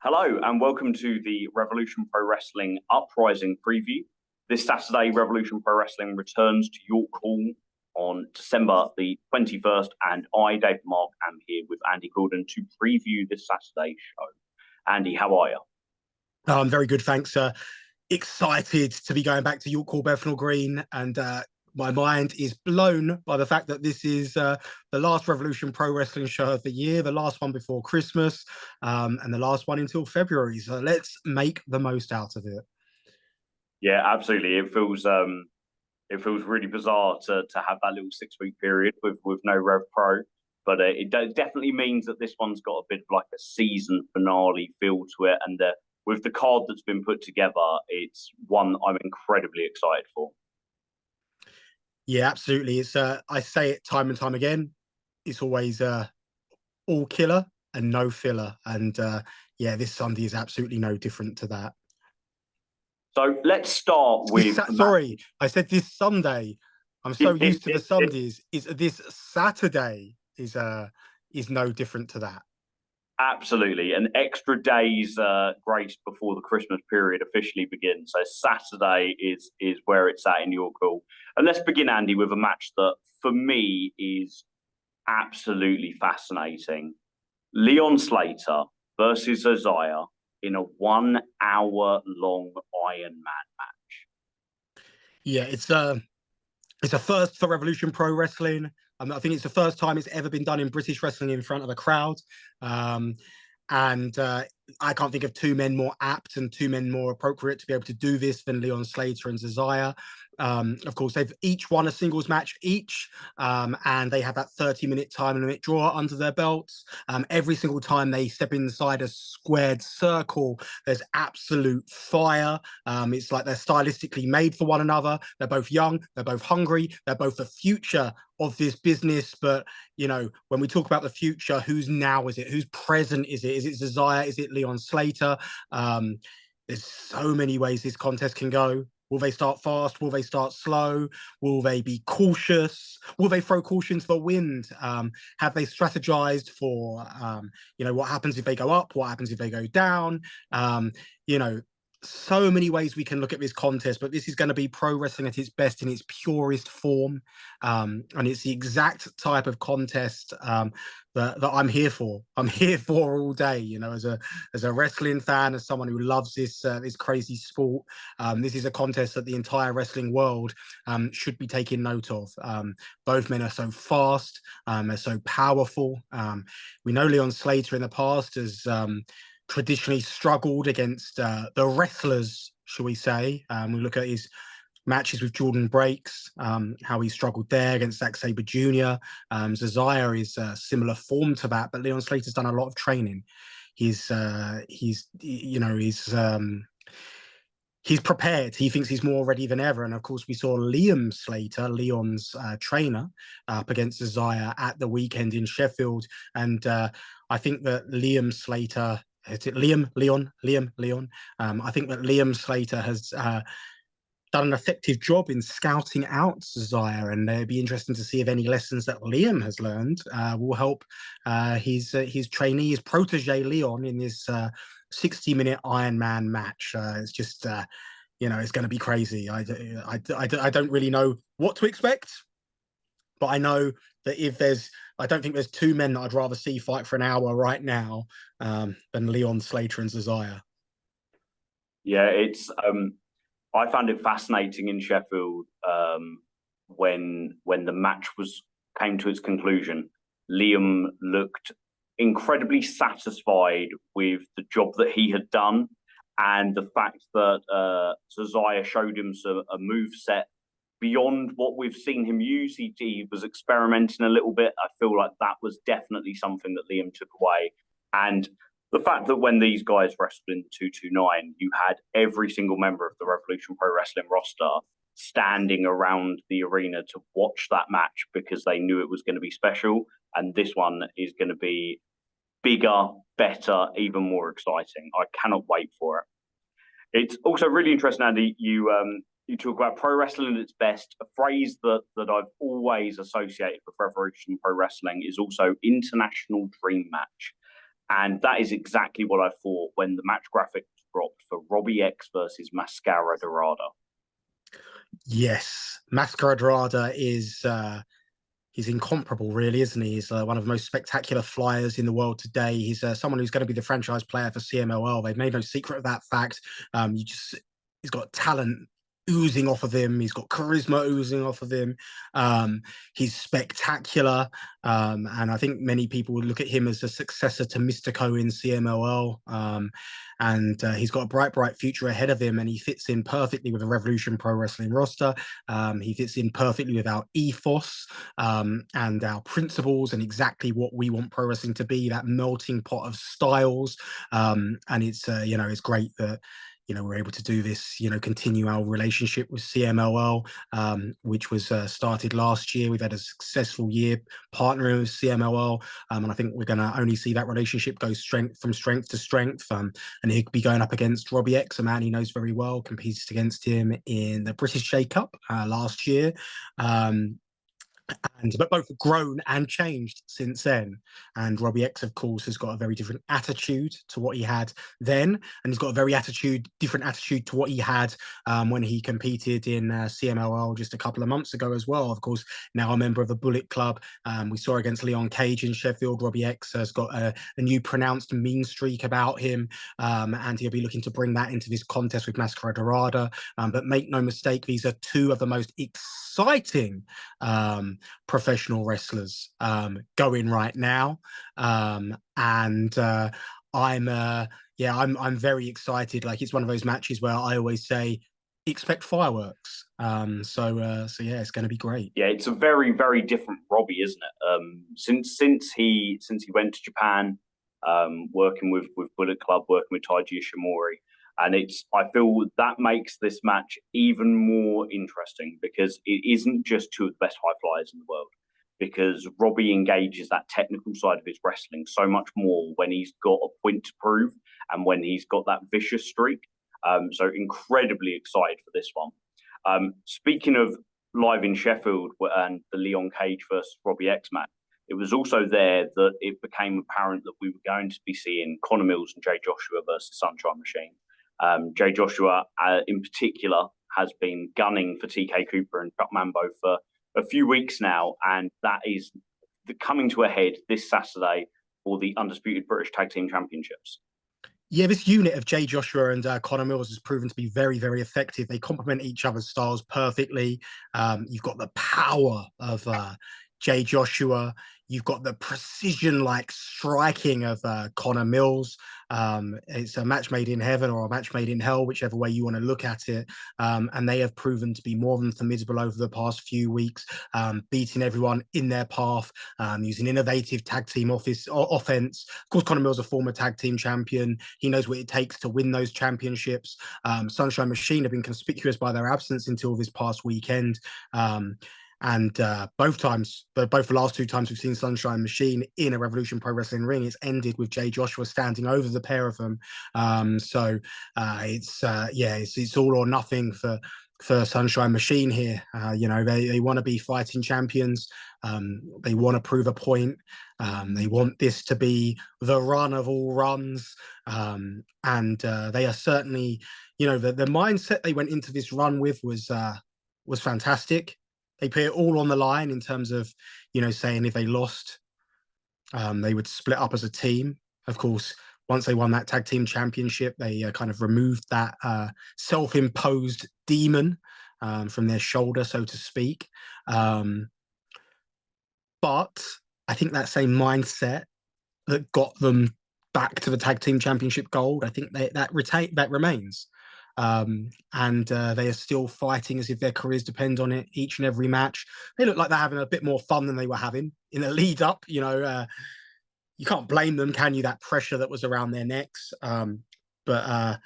Hello and welcome to the Revolution Pro Wrestling Uprising preview. This Saturday, Revolution Pro Wrestling returns to York Hall on December the 21st, and I, Dave Mark, am here with Andy Quildan to preview this Saturday show. Andy, how are you? I'm very good, thanks. Excited to be going back to York Hall, Bethnal Green, and my mind is blown by the fact that this is the last Revolution Pro Wrestling show of the year, the last one before Christmas, and the last one until February. So let's make the most out of it. Yeah, absolutely. It feels really bizarre to have that little 6-week period with no RevPro, but it definitely means that this one's got a bit of like a season finale feel to it, and with the card that's been put together, it's one I'm incredibly excited for. Yeah, absolutely. It's I say it time and time again. It's always all killer and no filler, and yeah, this Sunday is absolutely no different to that. So let's start with. Sorry, I said this Sunday. I'm so used to the Sundays. Is this Saturday is no different to that. Absolutely, an extra day's grace before the Christmas period officially begins. So Saturday is where it's at in York Hall. And let's begin, Andy, with a match that for me is absolutely fascinating. Leon Slater versus Isaiah in a 1-hour-long Iron Man match. Yeah, it's a first for Revolution Pro Wrestling. I think it's the first time it's ever been done in British wrestling in front of a crowd. And I can't think of two men more apt and two men more appropriate to be able to do this than Leon Slater and Isaiah. Of course, they've each won a singles match each, and they have that 30-minute time limit draw under their belts. Every single time they step inside a squared circle, there's absolute fire. It's like they're stylistically made for one another. They're both young, they're both hungry, they're both the future of this business. But you know, when we talk about the future, who's now is it? Who's present is it? Is it Isaiah? Is it Leon Slater? There's so many ways this contest can go. Will they start fast? Will they start slow? Will they be cautious? Will they throw caution to the wind? Have they strategized for, you know, what happens if they go up? What happens if they go down? You know, so many ways we can look at this contest, but this is going to be pro wrestling at its best in its purest form. And it's the exact type of contest that I'm here for. I'm here for all day, you know, as a wrestling fan, as someone who loves this crazy sport. This is a contest that the entire wrestling world should be taking note of. Both men are so fast, they're so powerful. We know Leon Slater in the past has traditionally struggled against the wrestlers, shall we say. We look at his matches with Jordan Breaks, how he struggled there against Zack Sabre Jr. Isaiah is a similar form to that, but Leon Slater's done a lot of training. He's prepared. He thinks he's more ready than ever. And of course, we saw Liam Slater, Leon's trainer, up against Isaiah at the weekend in Sheffield. And I think that Liam Slater, is it Liam? Leon? I think that Liam Slater has done an effective job in scouting out Isaiah, and it'd be interesting to see if any lessons that Liam has learned will help his trainee, his protege Leon in this 60-minute Iron Man match. It's just, you know, it's going to be crazy. I don't really know what to expect, but I know that I don't think there's two men that I'd rather see fight for an hour right now than Leon Slater and Isaiah. Yeah, it's I found it fascinating in Sheffield when the match came to its conclusion. Liam looked incredibly satisfied with the job that he had done, and the fact that Isaiah showed him a move set beyond what we've seen him use. He was experimenting a little bit. I feel like that was definitely something that Liam took away. And the fact that when these guys wrestled in 229, you had every single member of the Revolution Pro Wrestling roster standing around the arena to watch that match because they knew it was going to be special. And this one is going to be bigger, better, even more exciting. I cannot wait for it. It's also really interesting, Andy, you talk about pro wrestling at its best. A phrase that I've always associated with Revolution Pro Wrestling is also international dream match. And that is exactly what I thought when the match graphic dropped for Robbie X versus Mascara D. Yes, Mascara D is he's incomparable, really, isn't he? He's one of the most spectacular flyers in the world today. He's someone who's going to be the franchise player for CMLL. They've made no secret of that fact. He's got talent oozing off of him. He's got charisma oozing off of him. He's spectacular. And I think many people would look at him as a successor to Mystico in CMLL. And he's got a bright future ahead of him, and he fits in perfectly with the Revolution Pro Wrestling roster. He fits in perfectly with our ethos and our principles and exactly what we want pro wrestling to be, that melting pot of styles. And it's, it's great that, we're able to do this, continue our relationship with CMLL, which was started last year. We've had a successful year partnering with CMLL, and I think we're going to only see that relationship go from strength to strength. And he'll be going up against Robbie X, a man he knows very well, competed against him in the British Shake-Up last year. But both have grown and changed since then. And Robbie X, of course, has got a very different attitude to what he had then, and he's got a very different attitude to what he had when he competed in CMLL just a couple of months ago as well. Of course, now a member of the Bullet Club. We saw against Leon Cage in Sheffield. Robbie X has got a new pronounced mean streak about him, and he'll be looking to bring that into this contest with Mascara D. But make no mistake, these are two of the most exciting professional wrestlers going right now, and I'm very excited. Like, it's one of those matches where I always say expect fireworks. So yeah, it's going to be great. Yeah, it's a very, very different Robbie, isn't it? Since he went to Japan, working with Bullet Club, working with Taiji Ishimori. And I feel that makes this match even more interesting, because it isn't just two of the best high flyers in the world. Because Robbie engages that technical side of his wrestling so much more when he's got a point to prove and when he's got that vicious streak. So incredibly excited for this one. Speaking of live in Sheffield and the Leon Cage versus Robbie X match, it was also there that it became apparent that we were going to be seeing Conor Mills and Jay Joshua versus Sunshine Machine. Jay Joshua, in particular, has been gunning for TK Cooper and Chuck Mambo for a few weeks now, and that is coming to a head this Saturday for the Undisputed British Tag Team Championships. Yeah, this unit of Jay Joshua and Conor Mills has proven to be very, very effective. They complement each other's styles perfectly. You've got the power of Jay Joshua. You've got the precision-like striking of Conor Mills. It's a match made in heaven or a match made in hell, whichever way you want to look at it. And they have proven to be more than formidable over the past few weeks, beating everyone in their path, using innovative tag team offense. Of course, Conor Mills is a former tag team champion. He knows what it takes to win those championships. Sunshine Machine have been conspicuous by their absence until this past weekend. And both the last two times we've seen Sunshine Machine in a Revolution Pro Wrestling ring, it's ended with Jay Joshua standing over the pair of them. So it's all or nothing for Sunshine Machine here. They want to be fighting champions. They want to prove a point. They want this to be the run of all runs. And they are certainly, the mindset they went into this run with was fantastic. They put it all on the line in terms of, saying if they lost, they would split up as a team. Of course, once they won that tag team championship, they kind of removed that self-imposed demon from their shoulder, so to speak. But I think that same mindset that got them back to the tag team championship gold, I think that remains. And they are still fighting as if their careers depend on it each and every match. They look like they're having a bit more fun than they were having in the lead up. You can't blame them, can you? That pressure that was around their necks. But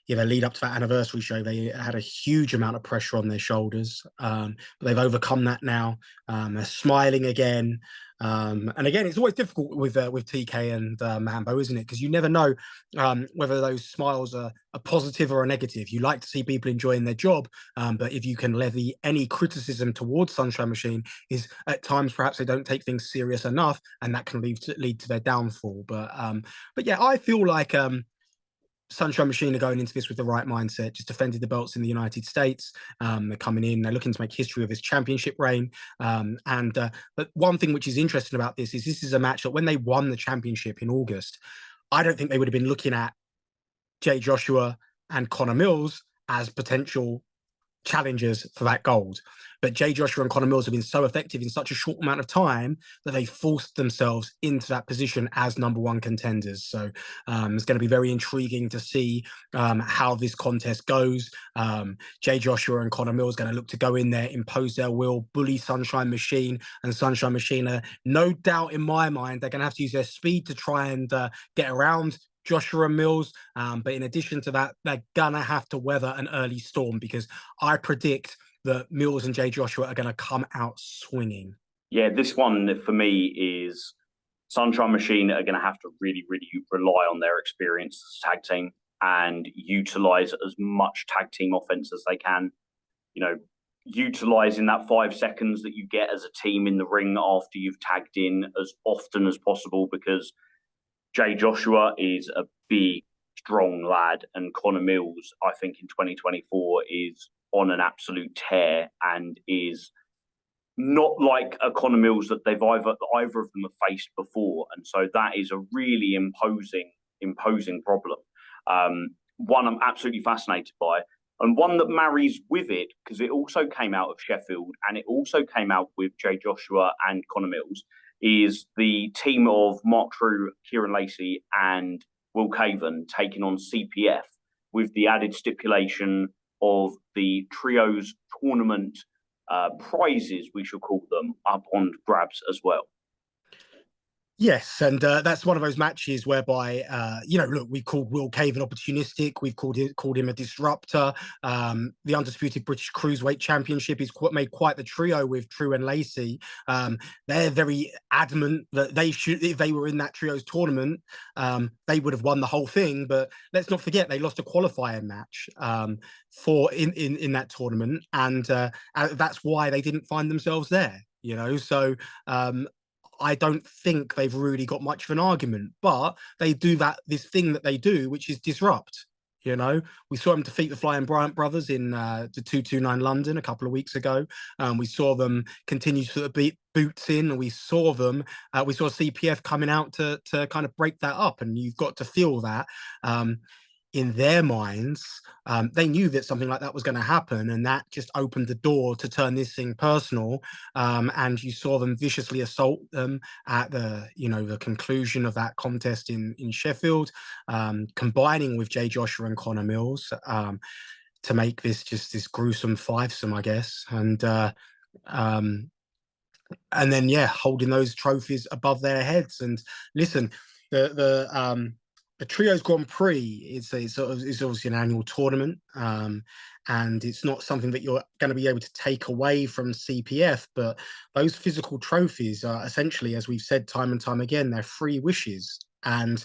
the lead up to that anniversary show, they had a huge amount of pressure on their shoulders. But they've overcome that now. They're smiling again. And again, it's always difficult with TK and Mambo, isn't it? Because you never know whether those smiles are a positive or a negative. You like to see people enjoying their job, but if you can levy any criticism towards Sunshine Machine, is at times perhaps they don't take things serious enough, and that can lead to their downfall. But yeah, I feel like Sunshine Machine are going into this with the right mindset, just defended the belts in the United States. They're coming in, they're looking to make history of this championship reign. But one thing which is interesting about this is a match that when they won the championship in August, I don't think they would have been looking at Jay Joshua and Conor Mills as potential challengers for that gold. But Jay Joshua and Conor Mills have been so effective in such a short amount of time that they forced themselves into that position as #1 contenders. So it's going to be very intriguing to see how this contest goes. Jay Joshua and Conor Mills are going to look to go in there, impose their will, bully Sunshine Machine, and Sunshine Machine are, no doubt in my mind, they're going to have to use their speed to try and get around Joshua and Mills. But in addition to that, they're going to have to weather an early storm, because I predict that Mills and Jay Joshua are going to come out swinging. Yeah, this one for me is Sunshine Machine are going to have to really, really rely on their experience as a tag team and utilize as much tag team offense as they can. You know, utilizing that 5 seconds that you get as a team in the ring after you've tagged in as often as possible, because Jay Joshua is a big, strong lad, and Conor Mills, I think in 2024, is on an absolute tear and is not like a Conor Mills that either of them have faced before. And so that is a really imposing problem. One I'm absolutely fascinated by, and one that marries with it, because it also came out of Sheffield and it also came out with Jay Joshua and Conor Mills, is the team of Mark True, Kieran Lacey, and Will Caven taking on CPF, with the added stipulation of the trios tournament prizes, we should call them, up on grabs as well. Yes, and that's one of those matches whereby, look, we've called Will Caven opportunistic. We've called him a disruptor. The Undisputed British Cruiserweight Championship is made quite the trio with True and Lacey. They're very adamant that they should, if they were in that trios tournament, they would have won the whole thing. But let's not forget they lost a qualifying match in that tournament, and that's why they didn't find themselves there. So. I don't think they've really got much of an argument, but they do this thing that they do, which is disrupt. We saw them defeat the Flying Bryant brothers in the 229 London a couple of weeks ago. We saw them continue to beat boots in, and we saw CPF coming out to kind of break that up. And you've got to feel that in their minds, they knew that something like that was going to happen, and that just opened the door to turn this thing personal. And you saw them viciously assault them at the conclusion of that contest in Sheffield, combining with Jay Joshua and Conor Mills to make this gruesome fivesome, I guess. And then holding those trophies above their heads. And listen, the Trios Grand Prix is obviously an annual tournament, and it's not something that you're going to be able to take away from CPF, but those physical trophies are essentially, as we've said time and time again, they're free wishes. And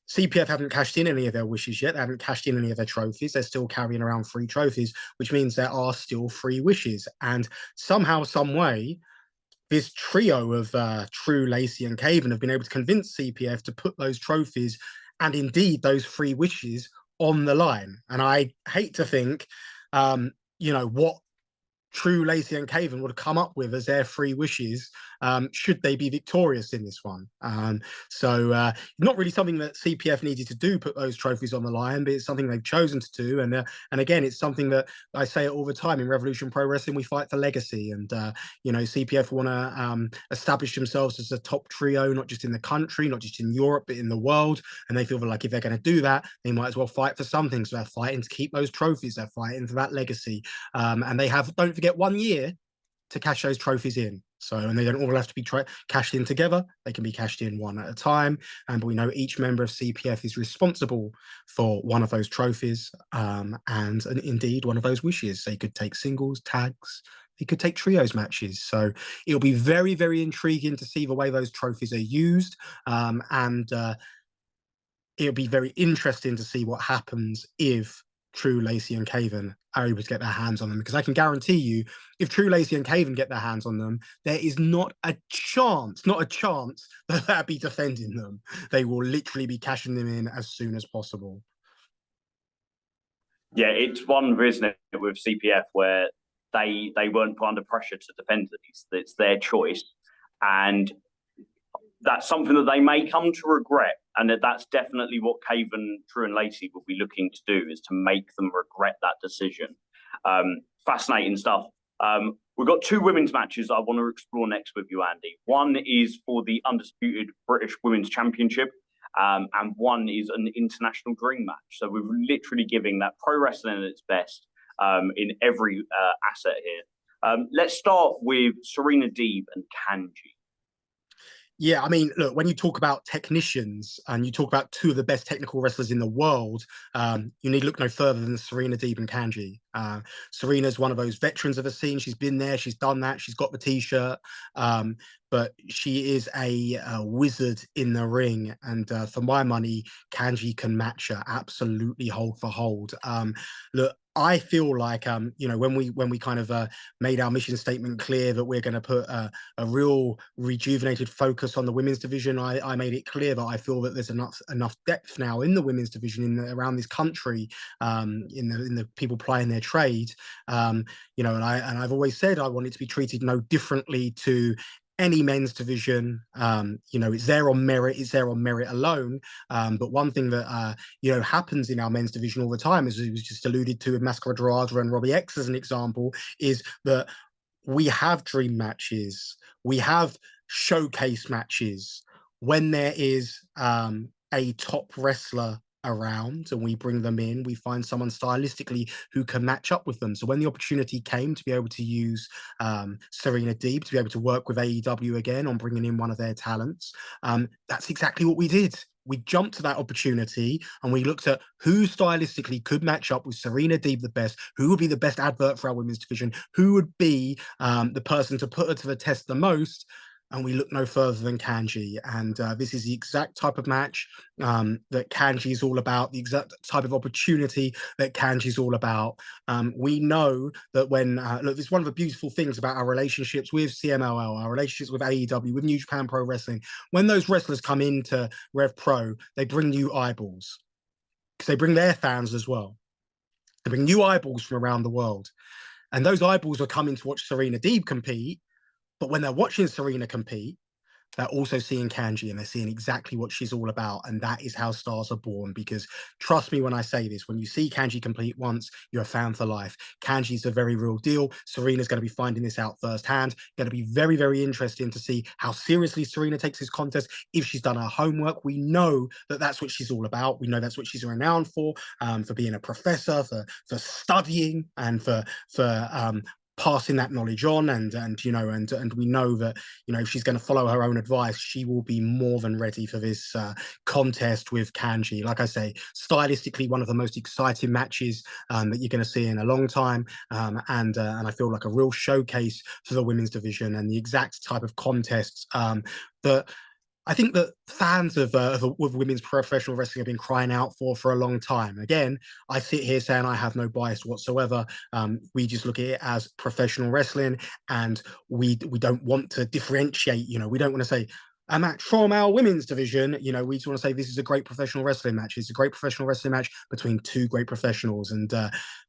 CPF haven't cashed in any of their wishes yet. They haven't cashed in any of their trophies. They're still carrying around free trophies, which means there are still free wishes. And somehow, some way, this trio of True, Lacey, and Caven have been able to convince CPF to put those trophies and indeed those free wishes on the line. And I hate to think, what True, Lacey, and Caven would have come up with as their free wishes should they be victorious in this one. So not really something that CPF needed to do, put those trophies on the line, but it's something they've chosen to do. And again, it's something that I say it all the time in Revolution Pro Wrestling, we fight for legacy. And, CPF want to establish themselves as a top trio, not just in the country, not just in Europe, but in the world. And they feel like if they're going to do that, they might as well fight for something. So they're fighting to keep those trophies. They're fighting for that legacy. And they have, don't forget, 1 year to cash those trophies in. So, and they don't all have to be cashed in together. They can be cashed in one at a time. But we know each member of CPF is responsible for one of those trophies and indeed one of those wishes. They could take singles, tags, he could take trios matches. So it'll be very, very intriguing to see the way those trophies are used. And it'll be very interesting to see what happens if True, Lacey, and Caven are able to get their hands on them. Because I can guarantee you, if True, Lacey, and Caven get their hands on them, there is not a chance that they'll be defending them. They will literally be cashing them in as soon as possible. Yeah, it's one, isn't it, with CPF where they weren't put under pressure to defend these. It's their choice, and that's something that they may come to regret. And that's definitely what Caven, True, and Lacey will be looking to do, is to make them regret that decision. Fascinating stuff. We've got 2 women's matches I want to explore next with you, Andy. One is for the undisputed British Women's Championship. And one is an international dream match. So we're literally giving that pro wrestling at its best in every asset here. Let's start with Serena Deeb and Kanji. Yeah, I mean, look, when you talk about technicians and you talk about 2 of the best technical wrestlers in the world, you need to look no further than Serena Deeb and Kanji. Serena's one of those veterans of the scene. She's been there, she's done that, she's got the t-shirt, but she is a wizard in the ring. And for my money, Kanji can match her absolutely hold for hold. Look, I feel like when we kind of made our mission statement clear that we're going to put a real rejuvenated focus on the women's division, I made it clear that I feel that there's enough depth now in the women's division around this country, in the people playing their trade, and I've always said I want it to be treated no differently to any men's division. It's there on merit, alone. But one thing that happens in our men's division all the time, as it was just alluded to with Mascara D and Robbie X as an example, is that we have dream matches, we have showcase matches when there is a top wrestler around and we bring them in, we find someone stylistically who can match up with them. So when the opportunity came to be able to use Serena Deeb to be able to work with AEW again on bringing in one of their talents, that's exactly what we did. We jumped to that opportunity and we looked at who stylistically could match up with Serena Deeb the best, who would be the best advert for our women's division, who would be the person to put her to the test the most. And we look no further than Kanji. And this is the exact type of match that Kanji is all about, the exact type of opportunity that Kanji is all about. We know that when, look, this is one of the beautiful things about our relationships with CMLL, our relationships with AEW, with New Japan Pro Wrestling. When those wrestlers come into RevPro, they bring new eyeballs, because they bring their fans as well. They bring new eyeballs from around the world. And those eyeballs are coming to watch Serena Deeb compete. But when they're watching Serena compete, they're also seeing Kanji and they're seeing exactly what she's all about. And that is how stars are born. Because trust me when I say this, when you see Kanji compete once, you're a fan for life. Kanji's a very real deal. Serena's going to be finding this out firsthand. Going to be very, very interesting to see how seriously Serena takes this contest. If she's done her homework, we know that that's what she's all about. We know that's what she's renowned for being a professor, for studying, and for passing that knowledge on, and we know that if she's going to follow her own advice, she will be more than ready for this contest with Kanji. Like I say, stylistically one of the most exciting matches that you're going to see in a long time, and I feel like a real showcase for the women's division and the exact type of contests that I think that fans of women's professional wrestling have been crying out for a long time. Again, I sit here saying I have no bias whatsoever. We just look at it as professional wrestling, and we don't want to differentiate. We don't want to say a match from our women's division. We just want to say this is a great professional wrestling match. It's a great professional wrestling match between 2 great professionals. And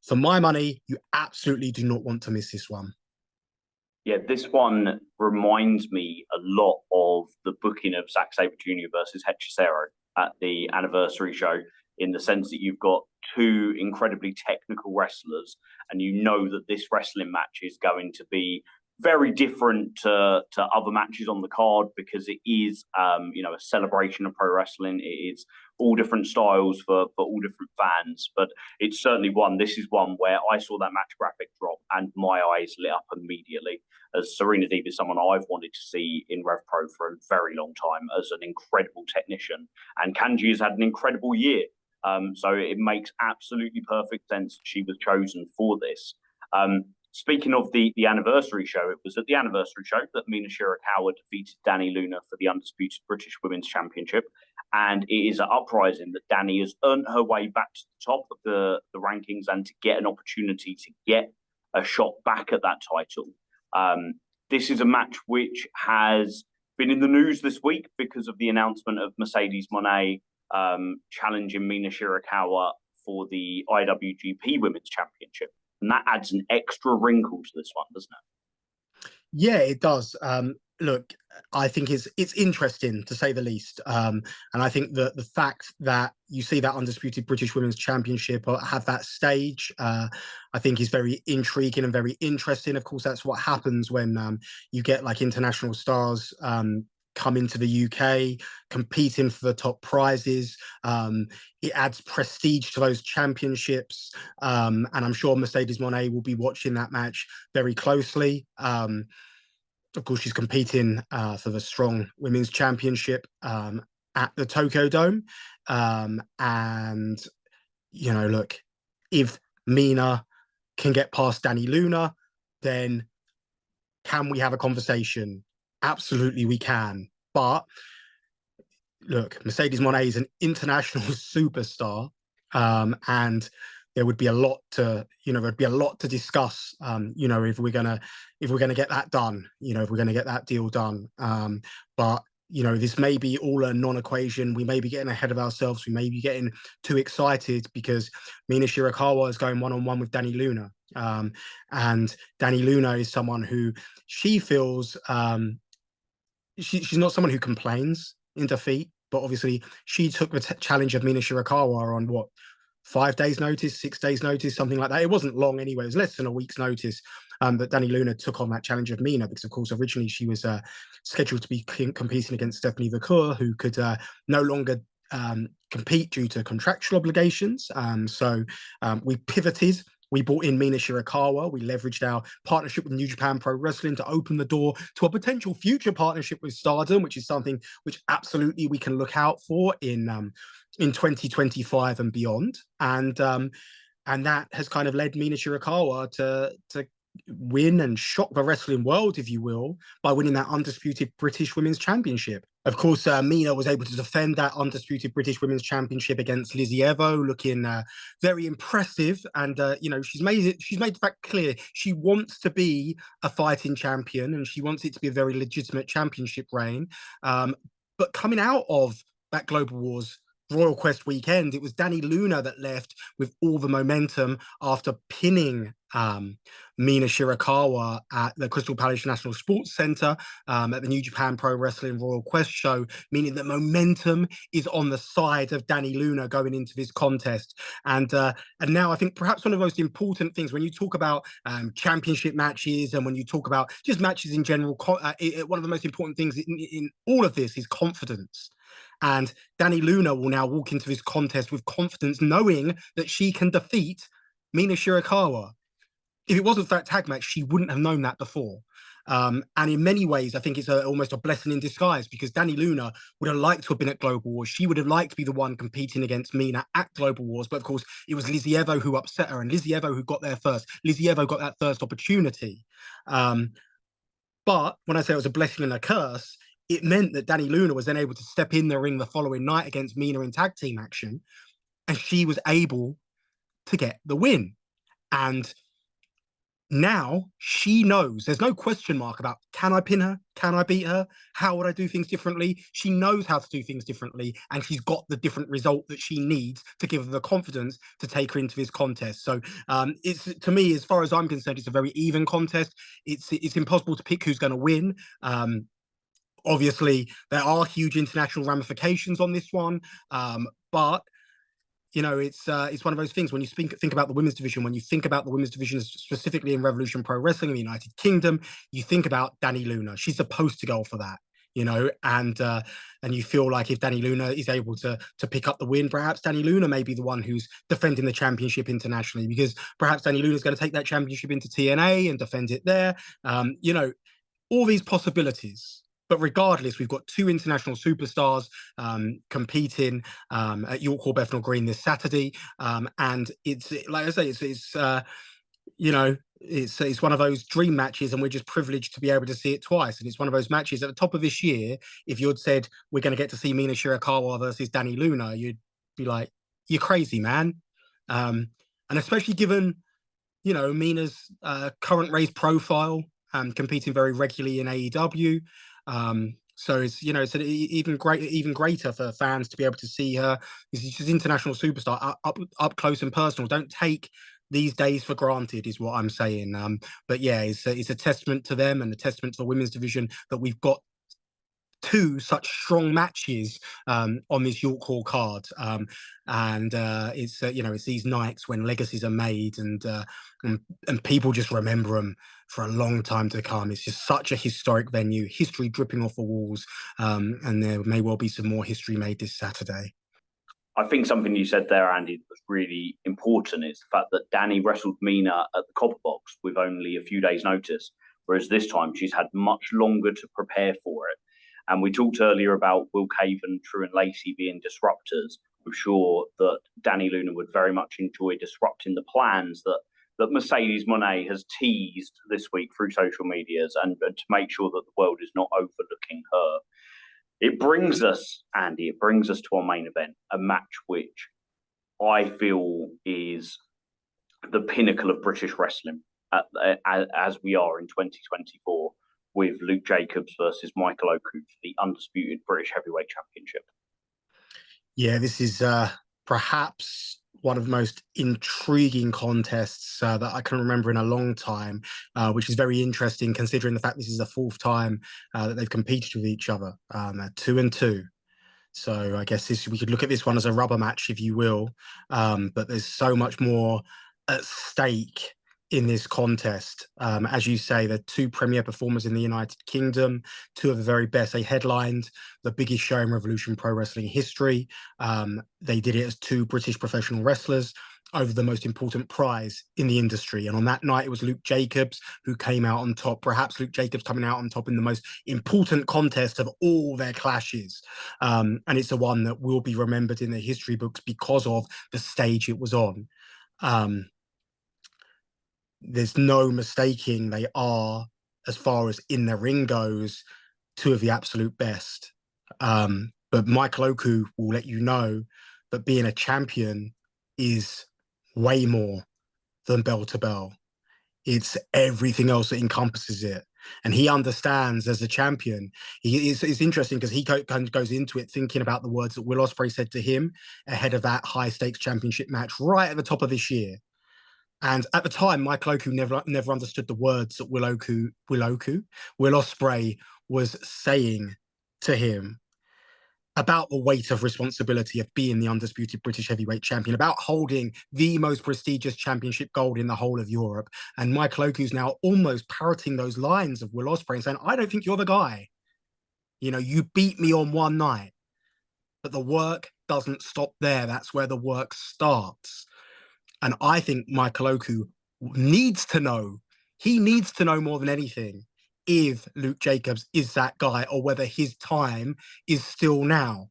for my money, you absolutely do not want to miss this one. Yeah, this one reminds me a lot of the booking of Zack Sabre Jr. versus Hechicero at the anniversary show, in the sense that you've got 2 incredibly technical wrestlers, and you know that this wrestling match is going to be very different to other matches on the card, because it is a celebration of pro wrestling. It is all different styles for all different fans, but it's certainly this is one where I saw that match graphic drop and my eyes lit up immediately, as Serena Deeb is someone I've wanted to see in RevPro for a very long time as an incredible technician, and Kanji has had an incredible year, so it makes absolutely perfect sense she was chosen for this. speaking of the anniversary show, it was at the anniversary show that Mina Shirakawa defeated Dani Luna for the undisputed British Women's Championship, and it is at Uprising that Dani has earned her way back to the top of the rankings and to get an opportunity to get a shot back at that title. This is a match which has been in the news this week because of the announcement of Mercedes Moné challenging Mina Shirakawa for the IWGP Women's Championship. And that adds an extra wrinkle to this one, doesn't it? Yeah, it does. Look, I think it's interesting, to say the least. And I think that the fact that you see that undisputed British Women's Championship have that stage, I think is very intriguing and very interesting. Of course, that's what happens when you get like international stars come into the UK, competing for the top prizes. It adds prestige to those championships. And I'm sure Mercedes Moné will be watching that match very closely. Of course, she's competing for the Strong Women's Championship at the Tokyo Dome. And, you know, look, if Mina can get past Dani Luna, then can we have a conversation? Absolutely, we can. But look, Mercedes Moné is an international superstar, and there would be a lot to, there'd be a lot to discuss, if we're gonna get that done, if we're gonna get that deal done. But this may be all a non-equation. We may be getting ahead of ourselves. We may be getting too excited because Mina Shirakawa is going one-on-one with Dani Luna, and Dani Luna is someone who she feels she's not someone who complains in defeat, but obviously she took the challenge of Mina Shirakawa on what, 5 days notice, 6 days notice, something like that. It wasn't long anyway. It was less than a week's notice that Dani Luna took on that challenge of Mina, because of course originally she was scheduled to be competing against Stephanie Vacour, who could no longer compete due to contractual obligations. So we pivoted. We brought in Mina Shirakawa. We leveraged our partnership with New Japan Pro Wrestling to open the door to a potential future partnership with Stardom, which is something which absolutely we can look out for in 2025 and beyond. And that has kind of led Mina Shirakawa to win and shock the wrestling world, if you will, by winning that undisputed British Women's Championship. Of course, Mina was able to defend that undisputed British Women's Championship against Lizzie Evo, looking very impressive. And she's made the fact clear she wants to be a fighting champion, and she wants it to be a very legitimate championship reign. But coming out of that Global Wars Royal Quest weekend, it was Dani Luna that left with all the momentum after pinning Mina Shirakawa at the Crystal Palace National Sports Centre at the New Japan Pro Wrestling Royal Quest show, meaning that momentum is on the side of Dani Luna going into this contest. And now I think perhaps one of the most important things when you talk about championship matches and when you talk about just matches in general, one of the most important things in all of this is confidence. And Dani Luna will now walk into this contest with confidence, knowing that she can defeat Mina Shirakawa. If it wasn't for that tag match, she wouldn't have known that before. And in many ways, I think it's almost a blessing in disguise, because Dani Luna would have liked to have been at Global Wars. She would have liked to be the one competing against Mina at Global Wars. But of course, it was Lizzie Evo who upset her, and Lizzie Evo who got there first. Lizzie Evo got that first opportunity. But when I say it was a blessing and a curse, it meant that Dani Luna was then able to step in the ring the following night against Mina in tag team action, and she was able to get the win. And now she knows, there's no question mark about, can I pin her? Can I beat her? How would I do things differently? She knows how to do things differently, and she's got the different result that she needs to give her the confidence to take her into this contest. So it's, to me, as far as I'm concerned, it's a very even contest. It's impossible to pick who's going to win. Obviously, there are huge international ramifications on this one, but it's one of those things when you think about the women's division. When you think about the women's division specifically in Revolution Pro Wrestling in the United Kingdom, you think about Dani Luna. She's the poster girl for that, and you feel like if Dani Luna is able to pick up the win, perhaps Dani Luna may be the one who's defending the championship internationally, because perhaps Dani Luna is going to take that championship into TNA and defend it there. All these possibilities. But regardless, we've got two international superstars competing at York Hall, Bethnal Green this Saturday. And it's, like I say, it's it's one of those dream matches, and we're just privileged to be able to see it twice. And it's one of those matches at the top of this year. If you'd said we're going to get to see Mina Shirakawa versus Dani Luna, you'd be like, "You're crazy, man." And especially given, you know, Mina's current race profile, competing very regularly in AEW. So it's, you know, it's even greater for fans to be able to see her. She's an international superstar up close and personal. Don't take these days for granted, is what I'm saying. But yeah, it's a testament to them and a testament to the women's division that we've got two such strong matches on this York Hall card. And it's you know, it's these nights when legacies are made, and people just remember them for a long time to come. It's just such a historic venue, history dripping off the walls, and there may well be some more history made this Saturday. I think something you said there, Andy, was really important. It's the fact that Dani wrestled Mina at the Copper Box with only a few days' notice, whereas this time she's had much longer to prepare for it. And we talked earlier about Will Caven, True and Lacey being disruptors. I'm sure that Dani Luna would very much enjoy disrupting the plans that Mercedes Moné has teased this week through social medias, and to make sure that the world is not overlooking her. It brings us, Andy, to our main event, a match which I feel is the pinnacle of British wrestling as we are in 2024, with Luke Jacobs versus Michael Oku for the undisputed British Heavyweight Championship. Yeah, this is perhaps one of the most intriguing contests that I can remember in a long time, which is very interesting considering the fact this is the fourth time that they've competed with each other, 2-2. So I guess we could look at this one as a rubber match, if you will, but there's so much more at stake in this contest. As you say, they're two premier performers in the United Kingdom, two of the very best. They headlined the biggest show in Revolution Pro Wrestling history. They did it as two British professional wrestlers over the most important prize in the industry. And on that night, it was Luke Jacobs who came out on top, perhaps Luke Jacobs coming out on top in the most important contest of all their clashes. And it's the one that will be remembered in the history books because of the stage it was on. There's no mistaking they are, as far as in the ring goes, two of the absolute best. But Michael Oku will let you know that being a champion is way more than bell to bell. It's everything else that encompasses it. And he understands as a champion. It's interesting because he kind of goes into it thinking about the words that Will Ospreay said to him ahead of that high stakes championship match right at the top of this year. And at the time, Michael Oku never understood the words that Will Ospreay was saying to him about the weight of responsibility of being the undisputed British heavyweight champion, about holding the most prestigious championship gold in the whole of Europe. And Michael Oku's now almost parroting those lines of Will Ospreay and saying, I don't think you're the guy. You know, you beat me on one night. But the work doesn't stop there. That's where the work starts. And I think Michael Oku needs to know, he needs to know more than anything, if Luke Jacobs is that guy or whether his time is still now.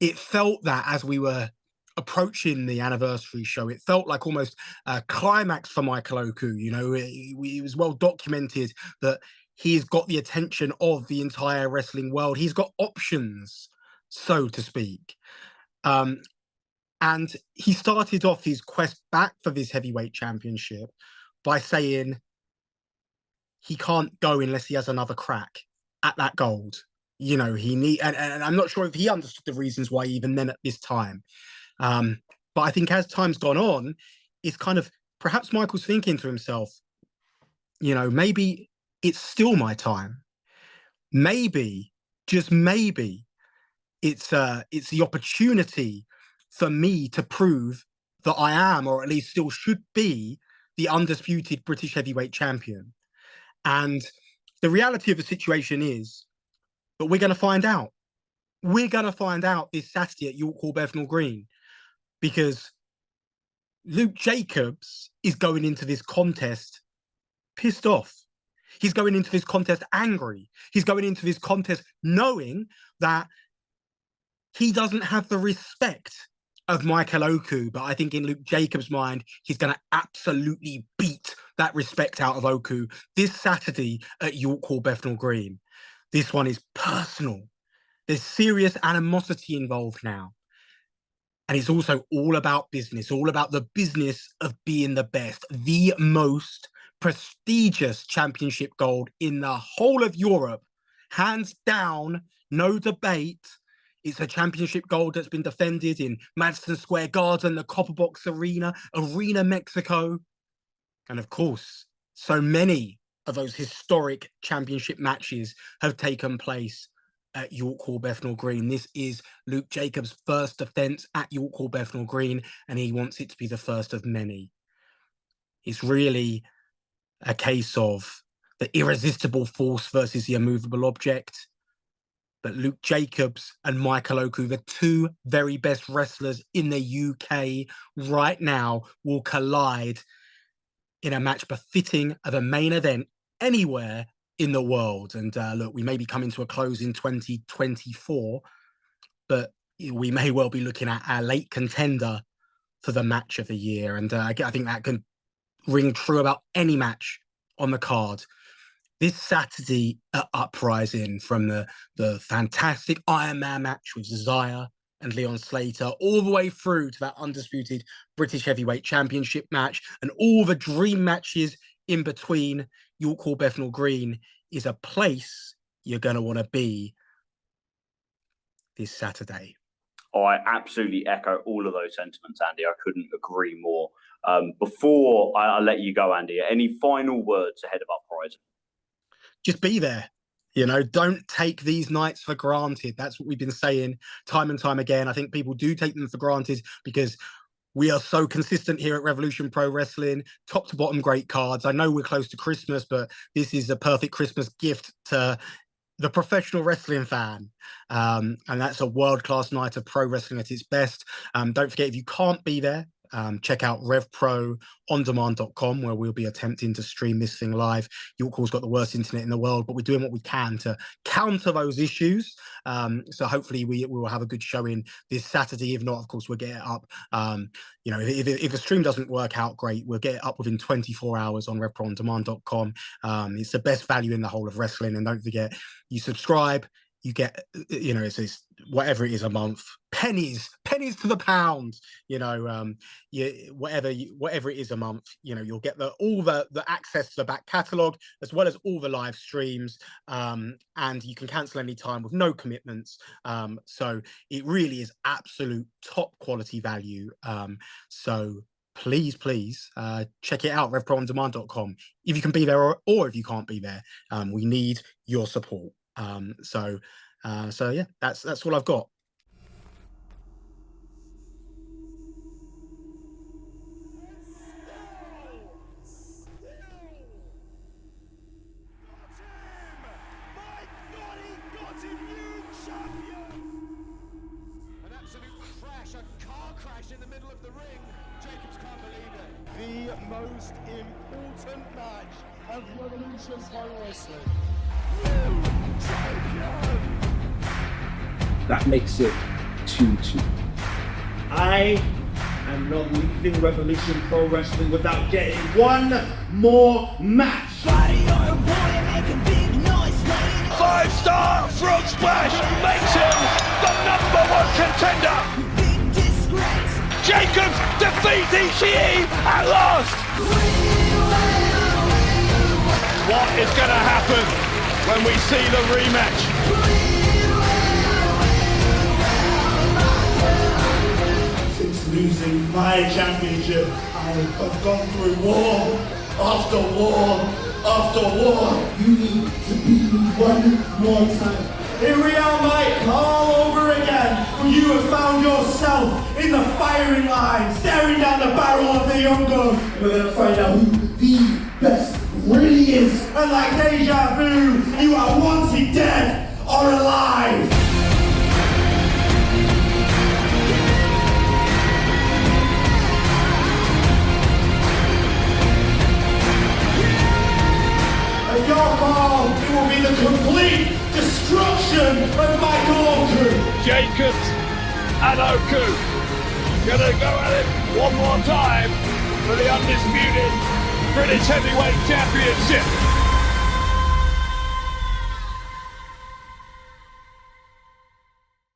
It felt that as we were approaching the anniversary show, it felt like almost a climax for Michael Oku. You know, it was well documented that he's got the attention of the entire wrestling world. He's got options, so to speak. And he started off his quest back for this heavyweight championship by saying he can't go unless he has another crack at that gold. You know, and I'm not sure if he understood the reasons why even then at this time. But I think as time's gone on, it's kind of, perhaps Michael's thinking to himself, you know, maybe it's still my time. Maybe, just maybe, it's the opportunity for me to prove that I am, or at least still should be, the undisputed British heavyweight champion. And the reality of the situation is that we're going to find out. We're going to find out this Saturday at York Hall, Bethnal Green, because Luke Jacobs is going into this contest pissed off. He's going into this contest angry. He's going into this contest knowing that he doesn't have the respect of Michael Oku, but I think in Luke Jacobs' mind, he's going to absolutely beat that respect out of Loku this Saturday at York Hall, Bethnal Green. This one is personal. There's serious animosity involved now. And it's also all about business, all about the business of being the best, the most prestigious championship gold in the whole of Europe. Hands down, no debate. It's a championship gold that's been defended in Madison Square Garden, the Copper Box Arena, Mexico. And of course, so many of those historic championship matches have taken place at York Hall, Bethnal Green. This is Luke Jacobs' first defence at York Hall, Bethnal Green, and he wants it to be the first of many. It's really a case of the irresistible force versus the immovable object. But Luke Jacobs and Michael Loku, the two very best wrestlers in the UK right now, will collide in a match befitting of a main event anywhere in the world. And look, we may be coming to a close in 2024, but we may well be looking at our late contender for the match of the year. And I think that can ring true about any match on the card. This Saturday at Uprising, from the fantastic Iron Man match with Zack and Leon Slater, all the way through to that undisputed British Heavyweight Championship match and all the dream matches in between, York Hall, Bethnal Green is a place you're going to want to be this Saturday. I absolutely echo all of those sentiments, Andy. I couldn't agree more. Before I let you go, Andy, any final words ahead of Uprising? Just be there. You know, don't take these nights for granted. That's what we've been saying time and time again. I think people do take them for granted because we are so consistent here at Revolution Pro Wrestling, top to bottom, great cards. I know we're close to Christmas, but this is a perfect Christmas gift to the professional wrestling fan. And that's a world-class night of pro wrestling at its best. Don't forget, if you can't be there, check out RevProOnDemand.com, where we'll be attempting to stream this thing live. York Hall's got the worst internet in the world, but we're doing what we can to counter those issues. So hopefully we will have a good showing this Saturday. If not, of course, we'll get it up. You know, if the stream doesn't work out great, we'll get it up within 24 hours on RevProOnDemand.com. It's the best value in the whole of wrestling. And don't forget, you subscribe, you get, you know, it's whatever it is a month, pennies to the pound, you know, whatever it is a month, you know, you'll get all the access to the back catalogue as well as all the live streams, and you can cancel any time with no commitments. So it really is absolute top quality value. So please check it out, RevProOnDemand.com. If you can be there or if you can't be there, we need your support. So yeah, that's all I've got. An absolute crash, a car crash in the middle of the ring. Jacobs can't believe it. The most important match of Revolution Pro Wrestling. That makes it 2-2. I am not leaving Revolution Pro Wrestling without getting one more match. 5-star front splash makes him the #1 contender. Big disgrace. Jacobs defeats Ishii at last. What is going to happen when we see the rematch? Since losing my championship, I have gone through war after war after war. You need to beat me one more time. Here we are, Mike, all over again. You have found yourself in the firing line, staring down the barrel of the young gun. We're going to find out who the best really is. And like deja vu, you are wanted dead or alive. And your call, it will be the complete destruction of Michael Loku. Jacobs and Loku gonna go at it one more time for the undisputed British Heavyweight Championship.